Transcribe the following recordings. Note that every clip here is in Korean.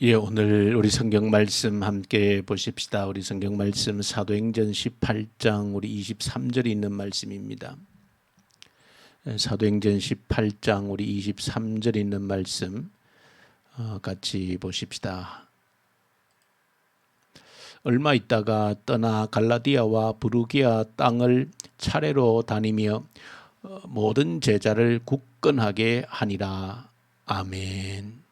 예, 오늘 우리 성경 말씀 함께 보십시다. 우리 성경 말씀 사도행전 18장 우리 23절에 있는 말씀입니다. 사도행전 18장 우리 23절에 있는 말씀 같이 보십시다. 얼마 있다가 떠나 갈라디아와 부르기아 땅을 차례로 다니며 모든 제자를 굳건하게 하니라. 아멘.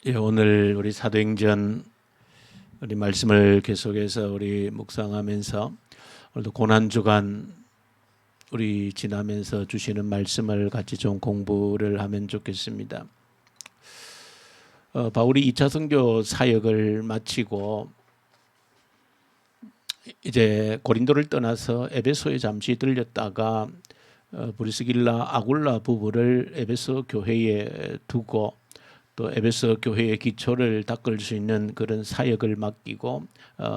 예, 오늘 우리 사도행전 우리 말씀을 계속해서 우리 묵상하면서 오늘도 고난주간 우리 지나면서 주시는 말씀을 같이 좀 공부를 하면 좋겠습니다. 바울이 2차 선교 사역을 마치고 이제 고린도를 떠나서 에베소에 잠시 들렸다가 브리스길라 아굴라 부부를 에베소 교회에 두고 또 에베소 교회의 기초를 닦을 수 있는 그런 사역을 맡기고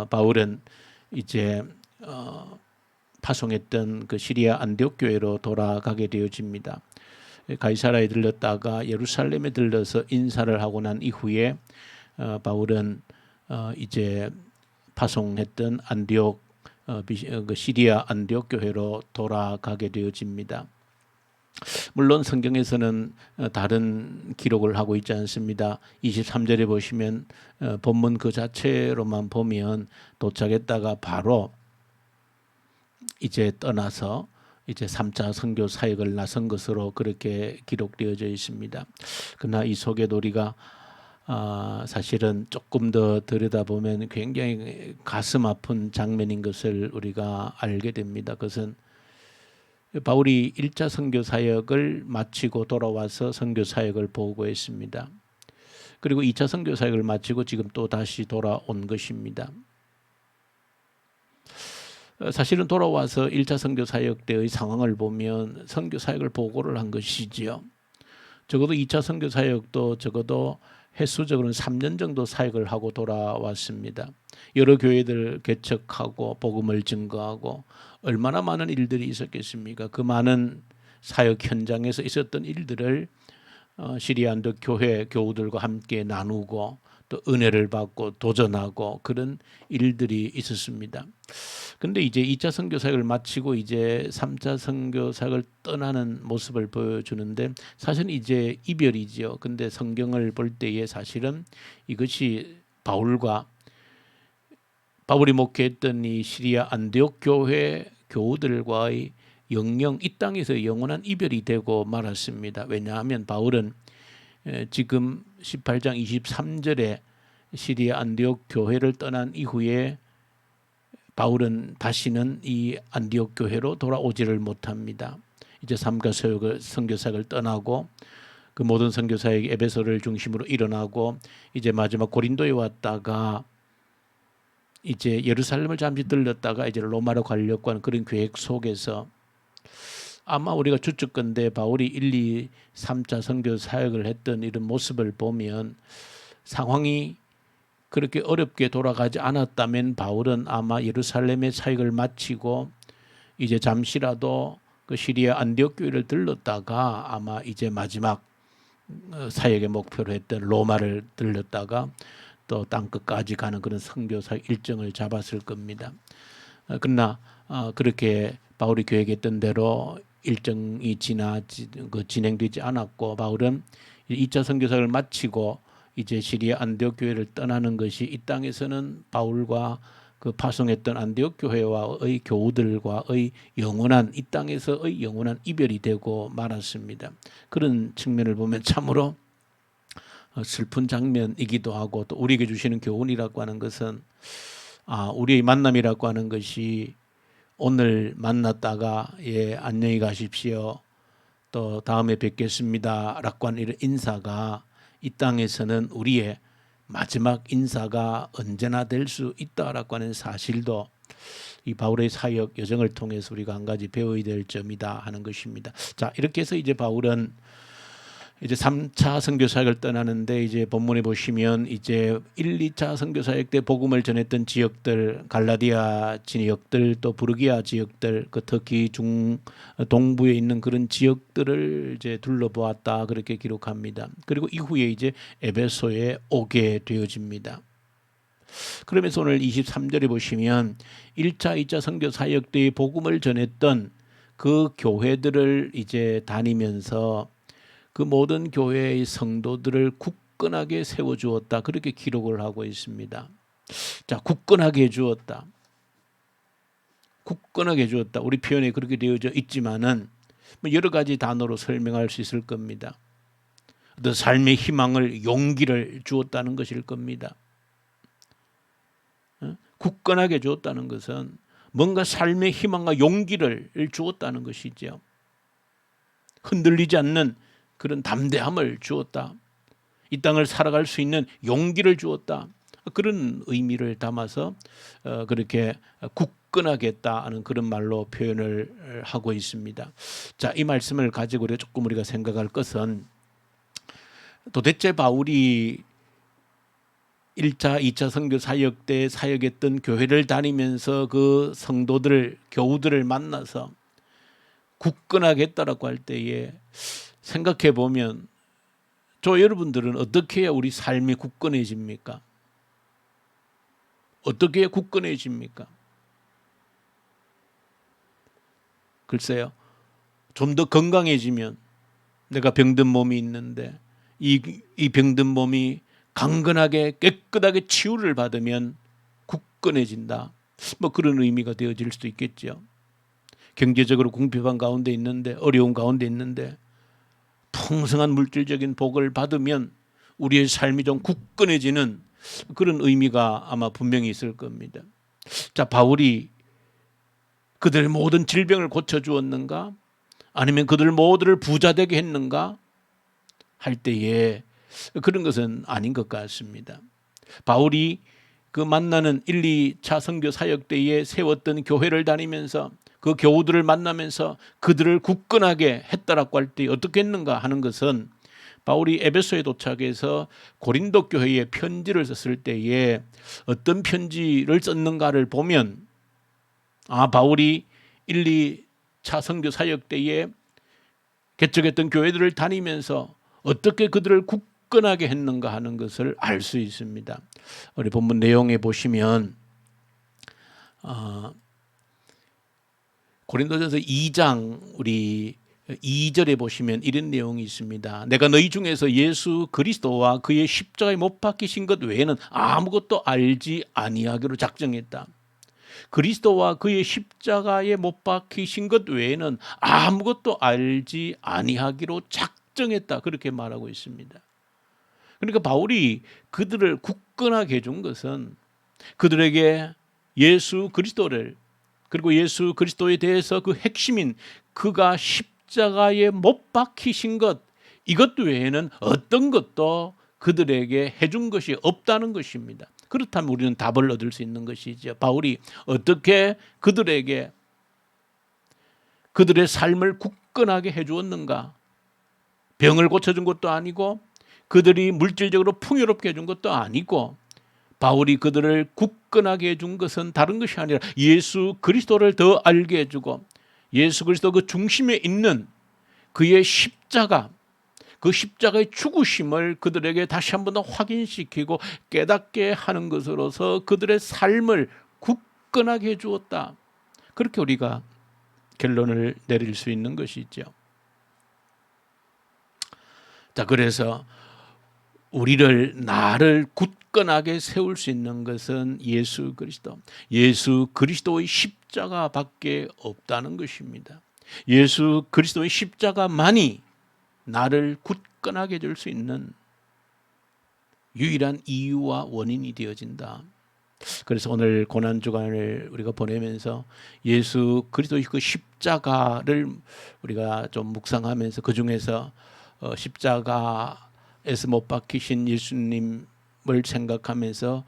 바울은 이제 파송했던 그 시리아 안디옥 교회로 돌아가게 되어집니다. 가이사라에 들렀다가 예루살렘에 들러서 인사를 하고 난 이후에 바울은 이제 파송했던 안디옥 그 시리아 안디옥 교회로 돌아가게 되어집니다. 물론 성경에서는 다른 기록을 하고 있지 않습니다. 23절에 보시면 본문 그 자체로만 보면 도착했다가 바로 이제 떠나서 이제 3차 선교 사역을 나선 것으로 그렇게 기록되어져 있습니다. 그러나 이 속에도 우리가 사실은 조금 더 들여다보면 굉장히 가슴 아픈 장면인 것을 우리가 알게 됩니다. 그것은 바울이 1차 선교 사역을 마치고 돌아와서 선교 사역을 보고했습니다. 그리고 2차 선교 사역을 마치고 지금 또 다시 돌아온 것입니다. 사실은 돌아와서 1차 선교 사역 때의 상황을 보면 선교 사역을 보고를 한 것이지요. 적어도 2차 선교 사역도 적어도 횟수적으로는 3년 정도 사역을 하고 돌아왔습니다. 여러 교회들 개척하고 복음을 증거하고 얼마나 많은 일들이 있었겠습니까? 그 많은 사역 현장에서 있었던 일들을 시리아 안디옥 교회 교우들과 함께 나누고 또 은혜를 받고 도전하고 그런 일들이 있었습니다. 그런데 이제 2차 선교 사역을 마치고 이제 3차 선교 사역을 떠나는 모습을 보여주는데 사실은 이제 이별이지요. 근데 성경을 볼 때에 사실은 이것이 바울이 목회했던 이 시리아 안디옥 교회 교우들과의 영영 이 땅에서 영원한 이별이 되고 말았습니다. 왜냐하면 바울은 지금 18장 23절에 시리아 안디옥 교회를 떠난 이후에 바울은 다시는 이 안디옥 교회로 돌아오지를 못합니다. 이제 3차 선교사역을 떠나고 그 모든 선교사역이 에베소를 중심으로 일어나고 이제 마지막 고린도에 왔다가 이제 예루살렘을 잠시 들렀다가 이제 로마로 가려고 하는 그런 계획 속에서 아마 우리가 추측건대 바울이 1, 2, 3차 선교 사역을 했던 이런 모습을 보면 상황이 그렇게 어렵게 돌아가지 않았다면 바울은 아마 예루살렘의 사역을 마치고 이제 잠시라도 그 시리아 안디옥 교회를 들렀다가 아마 이제 마지막 사역의 목표로 했던 로마를 들렀다가 또 땅끝까지 가는 그런 선교사 일정을 잡았을 겁니다. 그러나 그렇게 바울이 계획했던 대로 일정이 진행되지 않았고 바울은 2차 선교사를 마치고 이제 시리아 안디옥 교회를 떠나는 것이 이 땅에서는 바울과 그 파송했던 안디옥 교회와의 교우들과의 영원한 이 땅에서의 영원한 이별이 되고 말았습니다. 그런 측면을 보면 참으로 슬픈 장면이기도 하고 또 우리에게 주시는 교훈이라고 하는 것은 우리의 만남이라고 하는 것이 오늘 만났다가 안녕히 가십시오 또 다음에 뵙겠습니다 라고 하는 이런 인사가 이 땅에서는 우리의 마지막 인사가 언제나 될 수 있다라고 하는 사실도 이 바울의 사역 여정을 통해서 우리가 한 가지 배워야 될 점이다 하는 것입니다. 자, 이렇게 해서 이제 바울은 이제 3차 선교 사역을 떠나는데 이제 본문에 보시면 이제 1, 2차 선교 사역 때 복음을 전했던 지역들, 갈라디아 지역들, 또 부르기아 지역들, 그 특히 동부에 있는 그런 지역들을 이제 둘러보았다 그렇게 기록합니다. 그리고 이후에 이제 에베소에 오게 되어집니다. 그러면서 오늘 23절에 보시면 1차, 2차 선교 사역 때의 복음을 전했던 그 교회들을 이제 다니면서 그 모든 교회의 성도들을 굳건하게 세워주었다. 그렇게 기록을 하고 있습니다. 자, 굳건하게 해주었다. 굳건하게 해주었다. 우리 표현에 그렇게 되어져 있지만은 여러 가지 단어로 설명할 수 있을 겁니다. 어떤 삶의 희망을, 용기를 주었다는 것일 겁니다. 굳건하게 주었다는 것은 뭔가 삶의 희망과 용기를 주었다는 것이죠. 흔들리지 않는 그런 담대함을 주었다. 이 땅을 살아갈 수 있는 용기를 주었다. 그런 의미를 담아서 그렇게 굳건하겠다 하는 그런 말로 표현을 하고 있습니다. 자, 이 말씀을 가지고 조금 우리가 생각할 것은 도대체 바울이 1차, 2차 선교 사역 때 사역했던 교회를 다니면서 그 성도들, 교우들을 만나서 굳건하게 했다라고 할 때에 생각해 보면 저 여러분들은 어떻게 해야 우리 삶이 굳건해집니까? 어떻게 해야 굳건해집니까? 글쎄요. 좀 더 건강해지면 내가 병든 몸이 있는데 이 병든 몸이 강건하게 깨끗하게 치유를 받으면 굳건해진다. 뭐 그런 의미가 되어질 수도 있겠죠. 경제적으로 궁핍한 가운데 있는데 어려운 가운데 있는데 풍성한 물질적인 복을 받으면 우리의 삶이 좀 굳건해지는 그런 의미가 아마 분명히 있을 겁니다. 자, 바울이 그들의 모든 질병을 고쳐주었는가? 아니면 그들 모두를 부자되게 했는가? 할 때에 그런 것은 아닌 것 같습니다. 바울이 그 만나는 1, 2차 선교 사역 때에 세웠던 교회를 다니면서 그 교우들을 만나면서 그들을 굳건하게 했다라고 할 때 어떻게 했는가 하는 것은 바울이 에베소에 도착해서 고린도 교회에 편지를 썼을 때에 어떤 편지를 썼는가를 보면 바울이 1, 2차 선교 사역 때에 개척했던 교회들을 다니면서 어떻게 그들을 굳건하게 했는가 하는 것을 알 수 있습니다. 우리 본문 내용에 보시면 고린도전서 2장 우리 2절에 보시면 이런 내용이 있습니다. 내가 너희 중에서 예수 그리스도와 그의 십자가에 못 박히신 것 외에는 아무것도 알지 아니하기로 작정했다. 그리스도와 그의 십자가에 못 박히신 것 외에는 아무것도 알지 아니하기로 작정했다. 그렇게 말하고 있습니다. 그러니까 바울이 그들을 굳건하게 해준 것은 그들에게 예수 그리스도를 그리고 예수 그리스도에 대해서 그 핵심인 그가 십자가에 못 박히신 것 이것 외에는 어떤 것도 그들에게 해준 것이 없다는 것입니다. 그렇다면 우리는 답을 얻을 수 있는 것이죠. 바울이 어떻게 그들에게 그들의 삶을 굳건하게 해주었는가? 병을 고쳐준 것도 아니고 그들이 물질적으로 풍요롭게 해준 것도 아니고 바울이 그들을 굳건하게 해준 것은 다른 것이 아니라 예수 그리스도를 더 알게 해주고 예수 그리스도 그 중심에 있는 그의 십자가 그 십자가의 죽으심을 그들에게 다시 한 번 더 확인시키고 깨닫게 하는 것으로서 그들의 삶을 굳건하게 해주었다. 그렇게 우리가 결론을 내릴 수 있는 것이죠. 자, 그래서 나를 굳건하게 세울 수 있는 것은 예수 그리스도의 십자가밖에 없다는 것입니다. 예수 그리스도의 십자가만이 나를 굳건하게 해줄 수 있는 유일한 이유와 원인이 되어진다. 그래서 오늘 고난주간을 우리가 보내면서 예수 그리스도의 그 십자가를 우리가 좀 묵상하면서 그 중에서 십자가에서 못 박히신 예수님을 생각하면서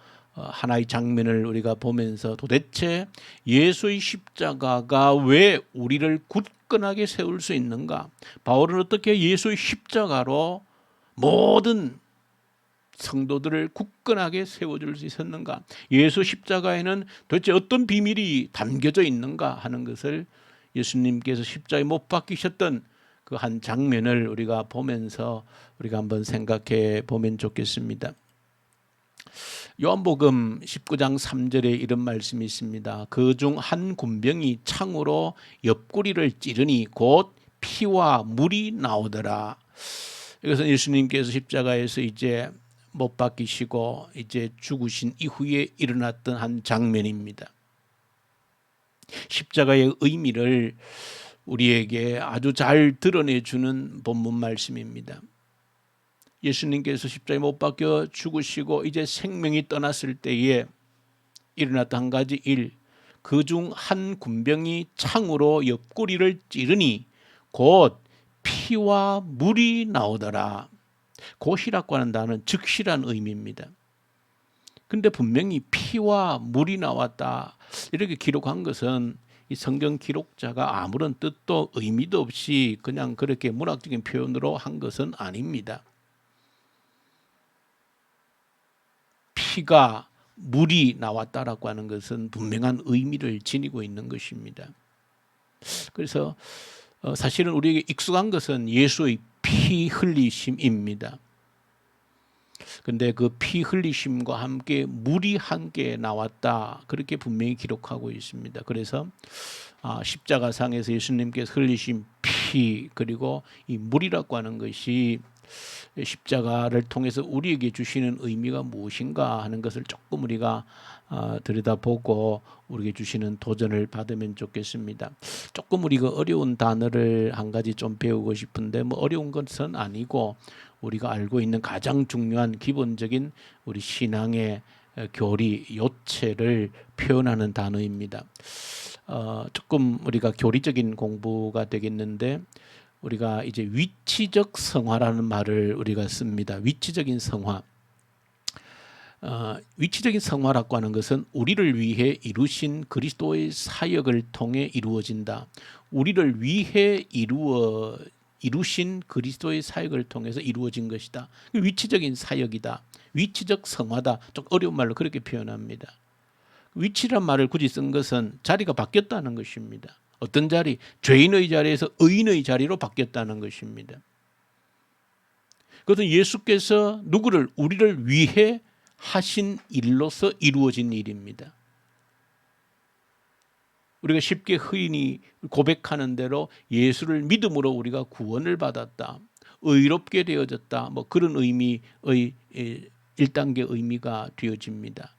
하나의 장면을 우리가 보면서 도대체 예수의 십자가가 왜 우리를 굳건하게 세울 수 있는가? 바울은 어떻게 예수의 십자가로 모든 성도들을 굳건하게 세워줄 수 있었는가? 예수 십자가에는 도대체 어떤 비밀이 담겨져 있는가 하는 것을 예수님께서 십자가에 못 박히셨던 그 한 장면을 우리가 보면서 우리가 한번 생각해 보면 좋겠습니다. 요한복음 19장 3절에 이런 말씀이 있습니다. 그 중 한 군병이 창으로 옆구리를 찌르니 곧 피와 물이 나오더라. 이것은 예수님께서 십자가에서 이제 못 박히시고 이제 죽으신 이후에 일어났던 한 장면입니다. 십자가의 의미를 우리에게 아주 잘 드러내주는 본문 말씀입니다. 예수님께서 십자가에 못 박혀 죽으시고 이제 생명이 떠났을 때에 일어났던 한 가지 일, 그 중 한 군병이 창으로 옆구리를 찌르니 곧 피와 물이 나오더라. 곧이라고 하는 단어는 즉시란 의미입니다. 근데 분명히 피와 물이 나왔다 이렇게 기록한 것은 이 성경 기록자가 아무런 뜻도 의미도 없이 그냥 그렇게 문학적인 표현으로 한 것은 아닙니다. 피가 물이 나왔다라고 하는 것은 분명한 의미를 지니고 있는 것입니다. 그래서 사실은 우리에게 익숙한 것은 예수의 피 흘리심입니다. 근데 그 피 흘리심과 함께 물이 함께 나왔다 그렇게 분명히 기록하고 있습니다. 그래서 십자가상에서 예수님께서 흘리신 피 그리고 이 물이라고 하는 것이 십자가를 통해서 우리에게 주시는 의미가 무엇인가 하는 것을 조금 우리가 들여다보고 우리에게 주시는 도전을 받으면 좋겠습니다. 조금 우리가 어려운 단어를 한 가지 좀 배우고 싶은데 뭐 어려운 것은 아니고 우리가 알고 있는 가장 중요한 기본적인 우리 신앙의 교리, 요체를 표현하는 단어입니다. 조금 우리가 교리적인 공부가 되겠는데 우리가 이제 위치적 성화라는 말을 우리가 씁니다. 위치적인 성화. 위치적인 성화라고 하는 것은 우리를 위해 이루신 그리스도의 사역을 통해 이루어진다. 우리를 위해 이루신 그리스도의 사역을 통해서 이루어진 것이다. 위치적인 사역이다. 위치적 성화다. 좀 어려운 말로 그렇게 표현합니다. 위치란 말을 굳이 쓴 것은 자리가 바뀌었다는 것입니다. 어떤 자리? 죄인의 자리에서 의인의 자리로 바뀌었다는 것입니다. 그것은 예수께서 우리를 위해 하신 일로서 이루어진 일입니다. 우리가 쉽게 흔히 고백하는 대로 예수를 믿음으로 우리가 구원을 받았다. 의롭게 되어졌다. 뭐 그런 의미의 1단계 의미가 되어집니다.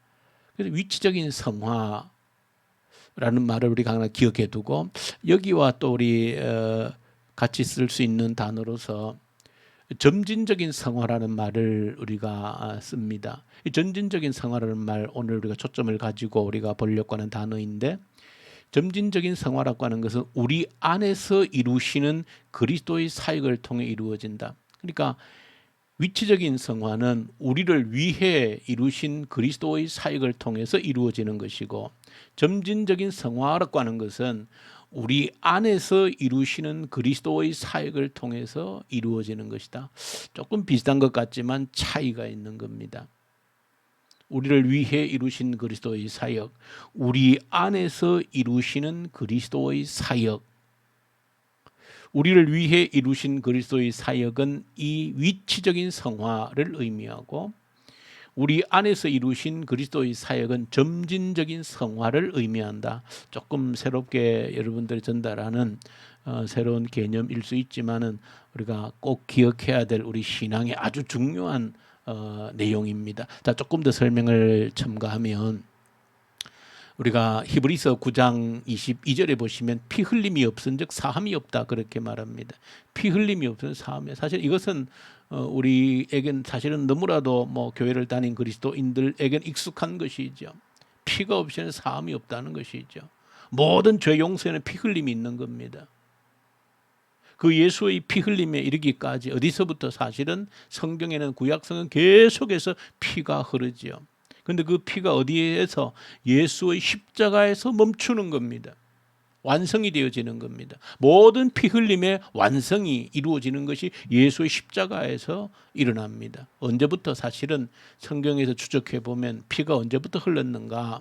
그래서 위치적인 성화라는 말을 우리가 하나 기억해 두고 여기와 또 우리 같이 쓸 수 있는 단어로서 점진적인 성화라는 말을 우리가 씁니다. 이 점진적인 성화라는 말 오늘 우리가 초점을 가지고 우리가 보려고 하는 단어인데 점진적인 성화라고 하는 것은 우리 안에서 이루시는 그리스도의 사역을 통해 이루어진다. 그러니까 위치적인 성화는 우리를 위해 이루신 그리스도의 사역을 통해서 이루어지는 것이고 점진적인 성화라고 하는 것은 우리 안에서 이루시는 그리스도의 사역을 통해서 이루어지는 것이다. 조금 비슷한 것 같지만 차이가 있는 겁니다. 우리를 위해 이루신 그리스도의 사역, 우리 안에서 이루시는 그리스도의 사역, 우리를 위해 이루신 그리스도의 사역은 이 위치적인 성화를 의미하고 우리 안에서 이루신 그리스도의 사역은 점진적인 성화를 의미한다. 조금 새롭게 여러분들이 전달하는 새로운 개념일 수 있지만은 우리가 꼭 기억해야 될 우리 신앙의 아주 중요한 내용입니다. 자, 조금 더 설명을 첨가하면 우리가 히브리서 9장 22절에 보시면 피 흘림이 없은즉 사함이 없다 그렇게 말합니다. 피 흘림이 없은 사함이 사실 이것은 우리에겐 사실은 너무나도 뭐 교회를 다닌 그리스도인들에겐 익숙한 것이죠. 피가 없이는 사함이 없다는 것이죠. 모든 죄 용서에는 피 흘림이 있는 겁니다. 그 예수의 피 흘림에 이르기까지 어디서부터 사실은 성경에는 구약성은 계속해서 피가 흐르지요. 그런데 그 피가 어디에서 예수의 십자가에서 멈추는 겁니다. 완성이 되어지는 겁니다. 모든 피 흘림의 완성이 이루어지는 것이 예수의 십자가에서 일어납니다. 언제부터 사실은 성경에서 추적해 보면 피가 언제부터 흘렀는가?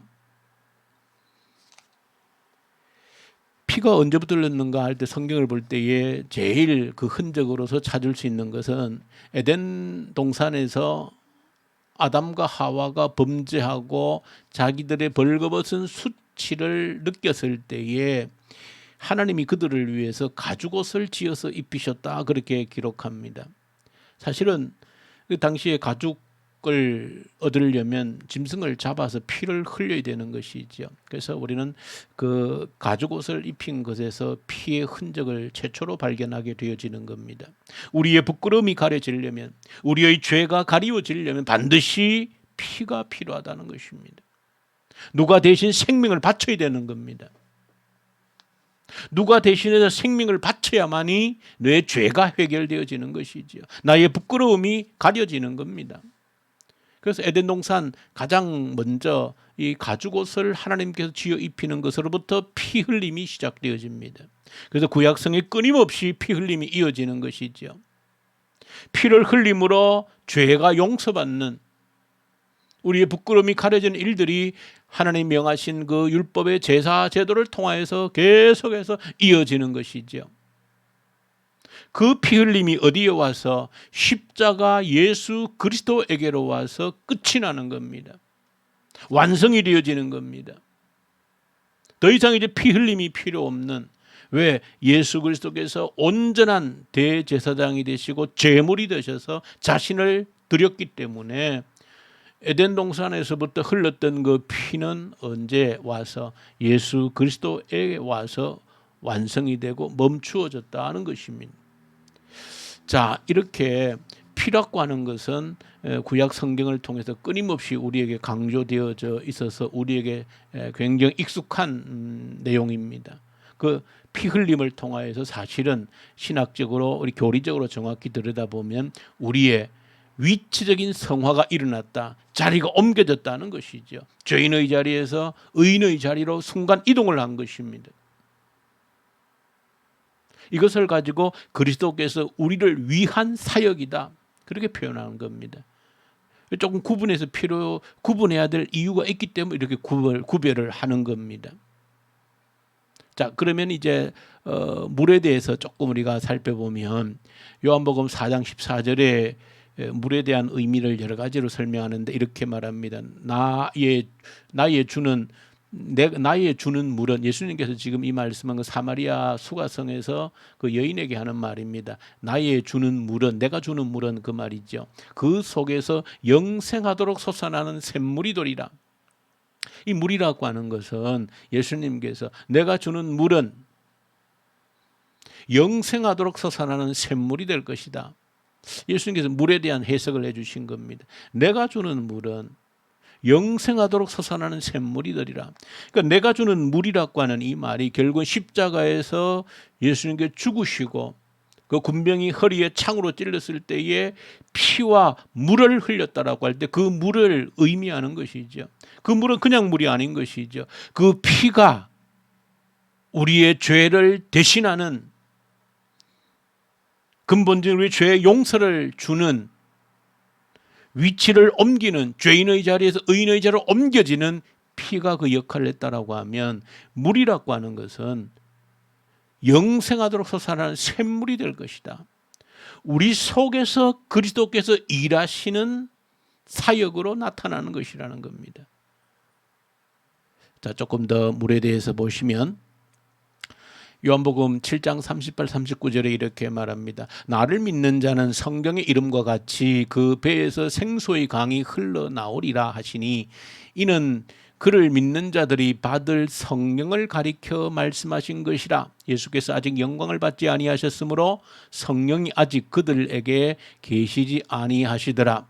피가 언제부터 흘렀는가 할 때 성경을 볼 때에 제일 그 흔적으로서 찾을 수 있는 것은 에덴 동산에서 아담과 하와가 범죄하고 자기들의 벌거벗은 수치를 느꼈을 때에 하나님이 그들을 위해서 가죽옷을 지어서 입히셨다, 그렇게 기록합니다. 사실은 그 당시에 가죽을 얻으려면 짐승을 잡아서 피를 흘려야 되는 것이죠. 그래서 우리는 그 가죽옷을 입힌 것에서 피의 흔적을 최초로 발견하게 되어지는 겁니다. 우리의 부끄러움이 가려지려면, 우리의 죄가 가리워지려면 반드시 피가 필요하다는 것입니다. 누가 대신 생명을 바쳐야 되는 겁니다. 누가 대신해서 생명을 바쳐야만이 내 죄가 해결되어지는 것이지요. 나의 부끄러움이 가려지는 겁니다. 그래서 에덴 동산 가장 먼저 이 가죽옷을 하나님께서 지어 입히는 것으로부터 피 흘림이 시작되어집니다. 그래서 구약성에 끊임없이 피 흘림이 이어지는 것이죠. 피를 흘림으로 죄가 용서받는, 우리의 부끄러움이 가려지는 일들이 하나님 명하신 그 율법의 제사 제도를 통하여서 계속해서 이어지는 것이죠. 그 피 흘림이 어디에 와서 십자가 예수 그리스도에게로 와서 끝이 나는 겁니다. 완성이 되어지는 겁니다. 더 이상 이제 피 흘림이 필요 없는, 왜? 예수 그리스도께서 온전한 대제사장이 되시고 제물이 되셔서 자신을 드렸기 때문에 에덴 동산에서부터 흘렀던 그 피는 언제 와서 예수 그리스도에게 와서 완성이 되고 멈추어졌다는 것입니다. 자, 이렇게 피라고 하는 것은 구약 성경을 통해서 끊임없이 우리에게 강조되어져 있어서 우리에게 굉장히 익숙한 내용입니다. 그 피 흘림을 통하여서 사실은 신학적으로, 우리 교리적으로 정확히 들여다보면 우리의 위치적인 성화가 일어났다, 자리가 옮겨졌다는 것이죠. 죄인의 자리에서 의인의 자리로 순간 이동을 한 것입니다. 이것을 가지고 그리스도께서 우리를 위한 사역이다, 그렇게 표현하는 겁니다. 조금 구분해서 구분해야 될 이유가 있기 때문에 이렇게 구별을 하는 겁니다. 자, 그러면 이제 물에 대해서 조금 우리가 살펴보면 요한복음 4장 14절에 물에 대한 의미를 여러 가지로 설명하는데 이렇게 말합니다. 나의 주는 물은, 예수님께서 지금 이 말씀한 그 사마리아 수가성에서 그 여인에게 하는 말입니다. 나의 주는 물은, 내가 주는 물은 그 말이죠. 그 속에서 영생하도록 솟아나는 샘물이 되리라. 이 물이라고 하는 것은 예수님께서 내가 주는 물은 영생하도록 솟아나는 샘물이 될 것이다. 예수님께서 물에 대한 해석을 해주신 겁니다. 내가 주는 물은 영생하도록 솟아나는 샘물이 되리라. 그러니까 내가 주는 물이라고 하는 이 말이 결국은 십자가에서 예수님께 죽으시고 그 군병이 허리에 창으로 찔렸을 때에 피와 물을 흘렸다라고 할 때 그 물을 의미하는 것이죠. 그 물은 그냥 물이 아닌 것이죠. 그 피가 우리의 죄를 대신하는, 근본적인 우리 죄의 용서를 주는, 위치를 옮기는, 죄인의 자리에서 의인의 자리로 옮겨지는 피가 그 역할을 했다라고 하면, 물이라고 하는 것은 영생하도록 솟아나는 샘물이 될 것이다. 우리 속에서 그리스도께서 일하시는 사역으로 나타나는 것이라는 겁니다. 자, 조금 더 물에 대해서 보시면 요한복음 7장 38, 39절에 이렇게 말합니다. 나를 믿는 자는 성경의 이름과 같이 그 배에서 생수의 강이 흘러나오리라 하시니, 이는 그를 믿는 자들이 받을 성령을 가리켜 말씀하신 것이라. 예수께서 아직 영광을 받지 아니하셨으므로 성령이 아직 그들에게 계시지 아니하시더라.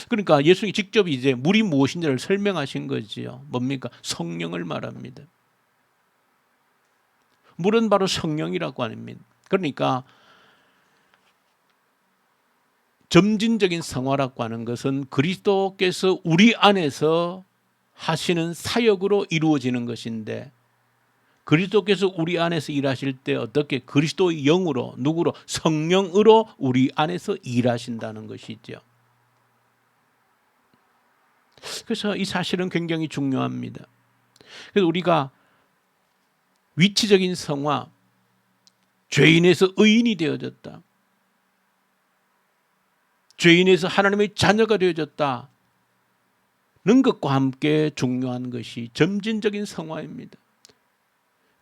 그러니까 예수님이 직접 이제 물이 무엇인지를 설명하신 거지요. 뭡니까? 성령을 말합니다. 물은 바로 성령이라고 합니다. 그러니까 점진적인 성화라고 하는 것은 그리스도께서 우리 안에서 하시는 사역으로 이루어지는 것인데, 그리스도께서 우리 안에서 일하실 때 어떻게 그리스도의 영으로, 누구로? 성령으로 우리 안에서 일하신다는 것이죠. 그래서 이 사실은 굉장히 중요합니다. 그래서 우리가 위치적인 성화, 죄인에서 의인이 되어졌다, 죄인에서 하나님의 자녀가 되어졌다는 것과 함께 중요한 것이 점진적인 성화입니다.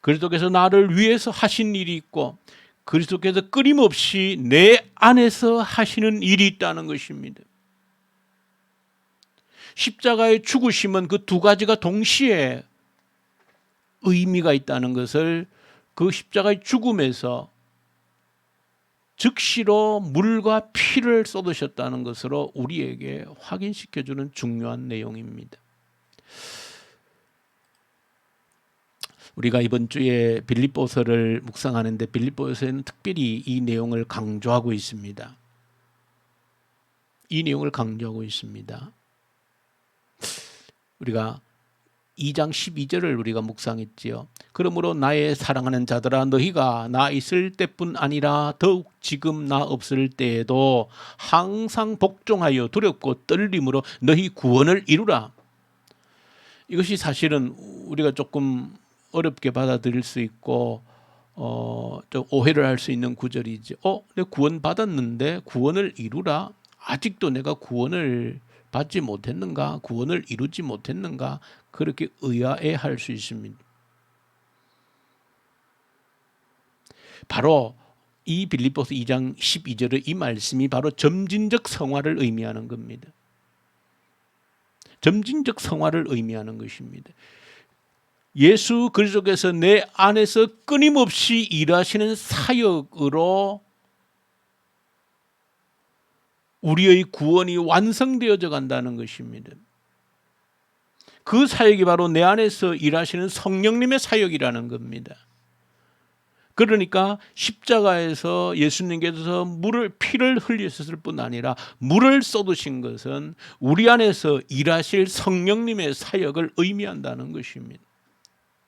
그리스도께서 나를 위해서 하신 일이 있고 그리스도께서 끊임없이 내 안에서 하시는 일이 있다는 것입니다. 십자가의 죽으심은 그 두 가지가 동시에 의미가 있다는 것을 그 십자가의 죽음에서 즉시로 물과 피를 쏟으셨다는 것으로 우리에게 확인시켜주는 중요한 내용입니다. 우리가 이번 주에 빌립보서를 묵상하는데 빌립보서에는 특별히 이 내용을 강조하고 있습니다. 이 내용을 강조하고 있습니다. 우리가 2장 12절을 우리가 묵상했지요. 그러므로 나의 사랑하는 자들아, 너희가 나 있을 때뿐 아니라 더욱 지금 나 없을 때에도 항상 복종하여 두렵고 떨림으로 너희 구원을 이루라. 이것이 사실은 우리가 조금 어렵게 받아들일 수 있고 좀 오해를 할 수 있는 구절이지. 내가 구원 받았는데 구원을 이루라? 아직도 내가 구원을 받지 못했는가? 구원을 이루지 못했는가? 그렇게 의아해할 수 있습니다. 바로 이 빌립보서 2장 12절의 이 말씀이 바로 점진적 성화를 의미하는 겁니다. 점진적 성화를 의미하는 것입니다. 예수 그리스도께서 내 안에서 끊임없이 일하시는 사역으로 우리의 구원이 완성되어져 간다는 것입니다. 그 사역이 바로 내 안에서 일하시는 성령님의 사역이라는 겁니다. 그러니까 십자가에서 예수님께서 피를 흘리셨을 뿐 아니라 물을 쏟으신 것은 우리 안에서 일하실 성령님의 사역을 의미한다는 것입니다.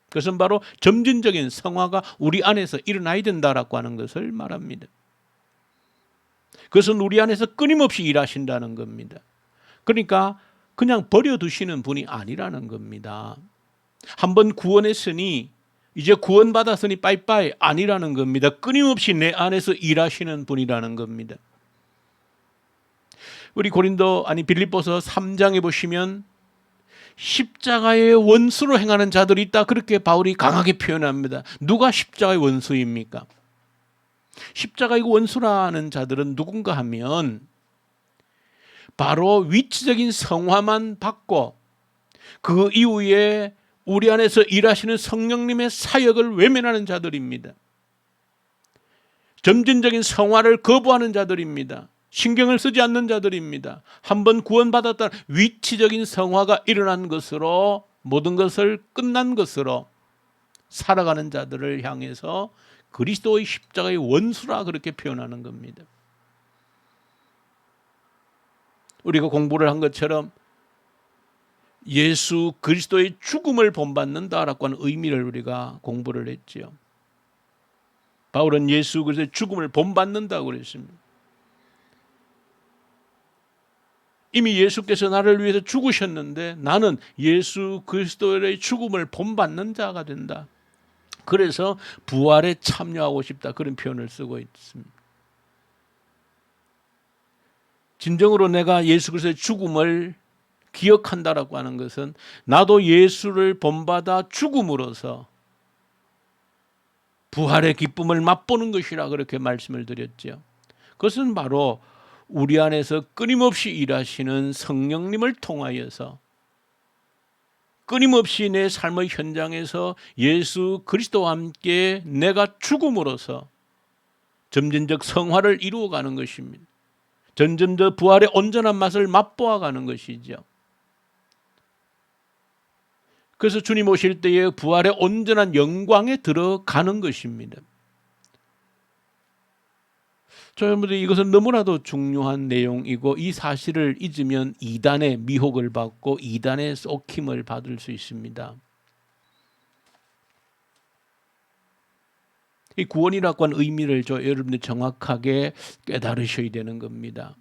그것은 바로 점진적인 성화가 우리 안에서 일어나야 된다라고 하는 것을 말합니다. 그것은 우리 안에서 끊임없이 일하신다는 겁니다. 그러니까 그냥 버려두시는 분이 아니라는 겁니다. 한번 구원했으니 이제 구원받았으니 빠이빠이 아니라는 겁니다. 끊임없이 내 안에서 일하시는 분이라는 겁니다. 우리 빌립보서 3장에 보시면 십자가의 원수로 행하는 자들이 있다, 그렇게 바울이 강하게 표현합니다. 누가 십자가의 원수입니까? 십자가의 원수라는 자들은 누군가 하면 바로 위치적인 성화만 받고 그 이후에 우리 안에서 일하시는 성령님의 사역을 외면하는 자들입니다. 점진적인 성화를 거부하는 자들입니다. 신경을 쓰지 않는 자들입니다. 한번 구원받았다 위치적인 성화가 일어난 것으로 모든 것을 끝난 것으로 살아가는 자들을 향해서 그리스도의 십자가의 원수라 그렇게 표현하는 겁니다. 우리가 공부를 한 것처럼 예수 그리스도의 죽음을 본받는다라고 하는 의미를 우리가 공부를 했지요. 바울은 예수 그리스도의 죽음을 본받는다고 그랬습니다. 이미 예수께서 나를 위해서 죽으셨는데 나는 예수 그리스도의 죽음을 본받는 자가 된다. 그래서 부활에 참여하고 싶다, 그런 표현을 쓰고 있습니다. 진정으로 내가 예수 그리스도의 죽음을 기억한다라고 하는 것은 나도 예수를 본받아 죽음으로써 부활의 기쁨을 맛보는 것이라 그렇게 말씀을 드렸죠. 그것은 바로 우리 안에서 끊임없이 일하시는 성령님을 통하여서 끊임없이 내 삶의 현장에서 예수 그리스도와 함께 내가 죽음으로써 점진적 성화를 이루어가는 것입니다. 점점 부활의 온전한 맛을 맛보아가는 것이죠. 그래서 주님 오실 때에 부활의 온전한 영광에 들어가는 것입니다. 여러분들이 이것은 너무나도 중요한 내용이고 이 사실을 잊으면 이단의 미혹을 받고 이단의 쏙힘을 받을 수 있습니다. 이 구원이라고 하는 의미를 여러분들 정확하게 깨달으셔야 되는 겁니다.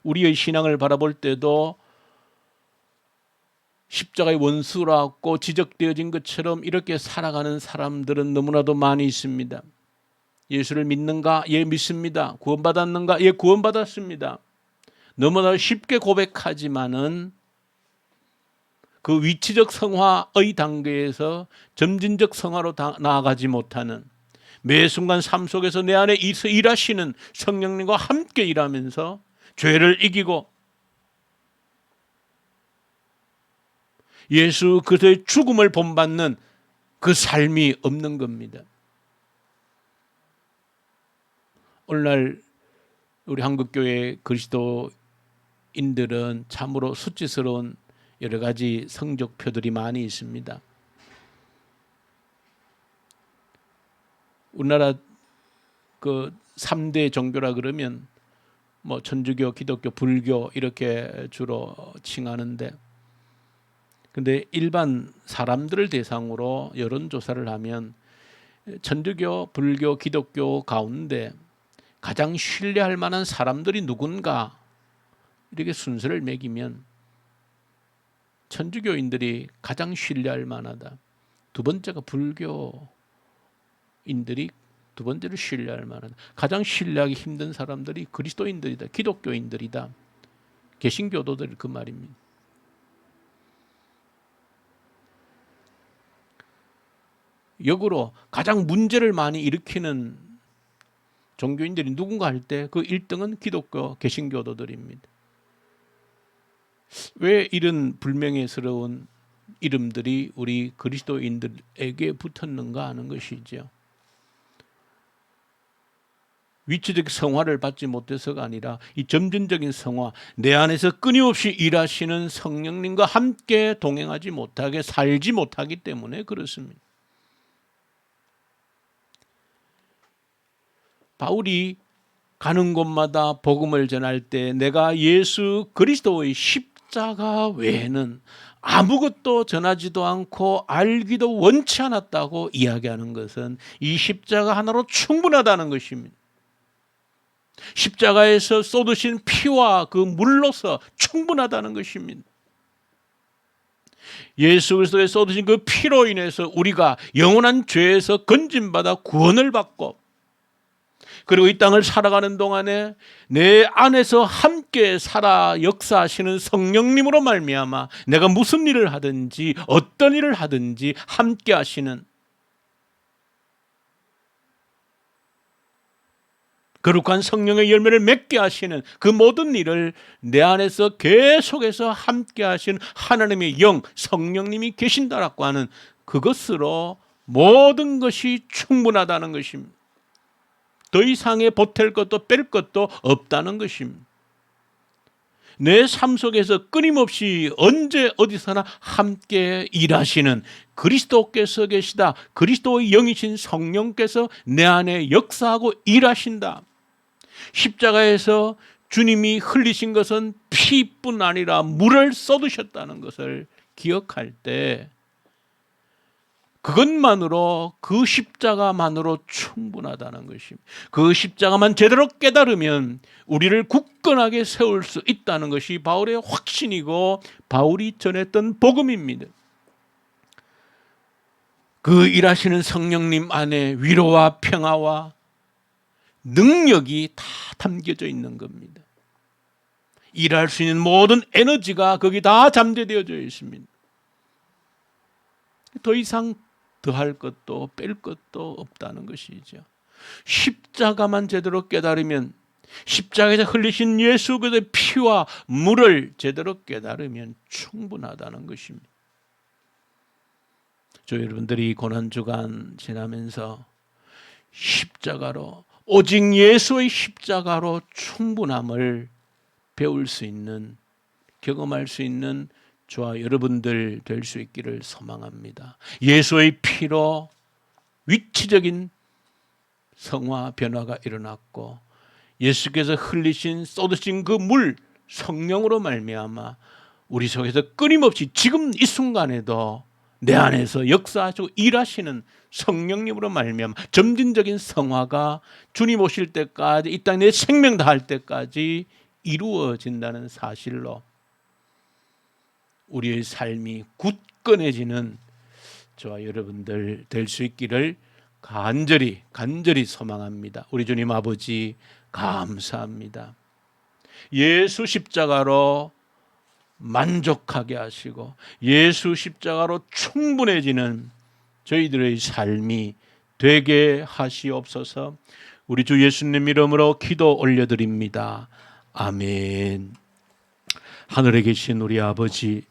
우리의 신앙을 바라볼 때도 십자가의 원수라고 지적되어진 것처럼 이렇게 살아가는 사람들은 너무나도 많이 있습니다. 예수를 믿는가? 예, 믿습니다. 구원받았는가? 예, 구원받았습니다. 너무나 쉽게 고백하지만은 그 위치적 성화의 단계에서 점진적 성화로 나아가지 못하는, 매 순간 삶 속에서 내 안에 일하시는 성령님과 함께 일하면서 죄를 이기고 예수 그리스도의 죽음을 본받는 그 삶이 없는 겁니다. 오늘날 우리 한국교회 그리스도인들은 참으로 수치스러운 여러 가지 성적표들이 많이 있습니다. 우리나라 그 3대 종교라 그러면 뭐 천주교, 기독교, 불교 이렇게 주로 칭하는데, 근데 일반 사람들을 대상으로 여론조사를 하면 천주교, 불교, 기독교 가운데 가장 신뢰할 만한 사람들이 누군가 이렇게 순서를 매기면 천주교인들이 가장 신뢰할 만하다. 두 번째가 불교인들이 두 번째로 신뢰할 만하다. 가장 신뢰하기 힘든 사람들이 그리스도인들이다. 기독교인들이다. 개신교도들 그 말입니다. 역으로 가장 문제를 많이 일으키는 종교인들이 누군가 할 때 그 1등은 기독교 개신교도들입니다. 왜 이런 불명예스러운 이름들이 우리 그리스도인들에게 붙었는가 하는 것이죠. 위치적 성화를 받지 못해서가 아니라 이 점진적인 성화, 내 안에서 끊임없이 일하시는 성령님과 함께 동행하지 못하게 살지 못하기 때문에 그렇습니다. 바울이 가는 곳마다 복음을 전할 때 내가 예수 그리스도의 십자가 외에는 아무것도 전하지도 않고 알기도 원치 않았다고 이야기하는 것은 이 십자가 하나로 충분하다는 것입니다. 십자가에서 쏟으신 피와 그 물로서 충분하다는 것입니다. 예수 그리스도에 쏟으신 그 피로 인해서 우리가 영원한 죄에서 건짐받아 구원을 받고, 그리고 이 땅을 살아가는 동안에 내 안에서 함께 살아 역사하시는 성령님으로 말미암아 내가 무슨 일을 하든지 어떤 일을 하든지 함께 하시는 거룩한 성령의 열매를 맺게 하시는 그 모든 일을 내 안에서 계속해서 함께 하시는 하나님의 영, 성령님이 계신다라고 하는 그것으로 모든 것이 충분하다는 것입니다. 더 이상의 보탤 것도 뺄 것도 없다는 것입니다. 내 삶 속에서 끊임없이 언제 어디서나 함께 일하시는 그리스도께서 계시다. 그리스도의 영이신 성령께서 내 안에 역사하고 일하신다. 십자가에서 주님이 흘리신 것은 피뿐 아니라 물을 쏟으셨다는 것을 기억할 때 그것만으로, 그 십자가만으로 충분하다는 것입니다. 그 십자가만 제대로 깨달으면 우리를 굳건하게 세울 수 있다는 것이 바울의 확신이고 바울이 전했던 복음입니다. 그 일하시는 성령님 안에 위로와 평화와 능력이 다 담겨져 있는 겁니다. 일할 수 있는 모든 에너지가 거기 다 잠재되어져 있습니다. 더 이상 더할 것도 뺄 것도 없다는 것이죠. 십자가만 제대로 깨달으면, 십자가에서 흘리신 예수 그리스도의 피와 물을 제대로 깨달으면 충분하다는 것입니다. 저 여러분들이 고난주간 지나면서 십자가로, 오직 예수의 십자가로 충분함을 배울 수 있는, 경험할 수 있는 저와 여러분들 될 수 있기를 소망합니다. 예수의 피로 위치적인 성화 변화가 일어났고 예수께서 흘리신 쏟으신 그 물 성령으로 말미암아 우리 속에서 끊임없이 지금 이 순간에도 내 안에서 역사하시고 일하시는 성령님으로 말미암아 점진적인 성화가 주님 오실 때까지 이 땅에 내 생명 다할 때까지 이루어진다는 사실로 우리의 삶이 굳건해지는 저와 여러분들 될 수 있기를 간절히 소망합니다. 우리 주님 아버지 감사합니다. 예수 십자가로 만족하게 하시고 예수 십자가로 충분해지는 저희들의 삶이 되게 하시옵소서. 우리 주 예수님 이름으로 기도 올려드립니다. 아멘. 하늘에 계신 우리 아버지,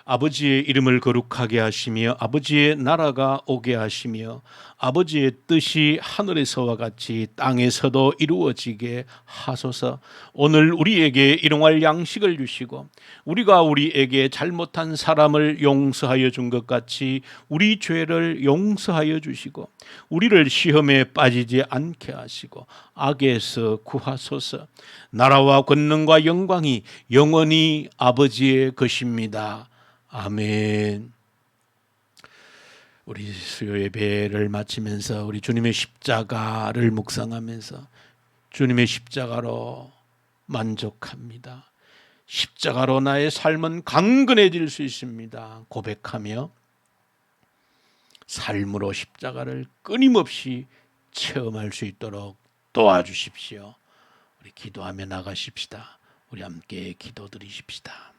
아버지의 이름을 거룩하게 하시며 아버지의 나라가 오게 하시며 아버지의 뜻이 하늘에서와 같이 땅에서도 이루어지게 하소서. 오늘 우리에게 일용할 양식을 주시고 우리가 우리에게 잘못한 사람을 용서하여 준 것 같이 우리 죄를 용서하여 주시고 우리를 시험에 빠지지 않게 하시고 악에서 구하소서. 나라와 권능과 영광이 영원히 아버지의 것입니다. 아멘. 우리 수요 예배를 마치면서 우리 주님의 십자가를 묵상하면서 주님의 십자가로 만족합니다. 십자가로 나의 삶은 강건해질 수 있습니다. 고백하며 삶으로 십자가를 끊임없이 체험할 수 있도록 도와주십시오. 우리 기도하며 나가십시다. 우리 함께 기도드리십시다.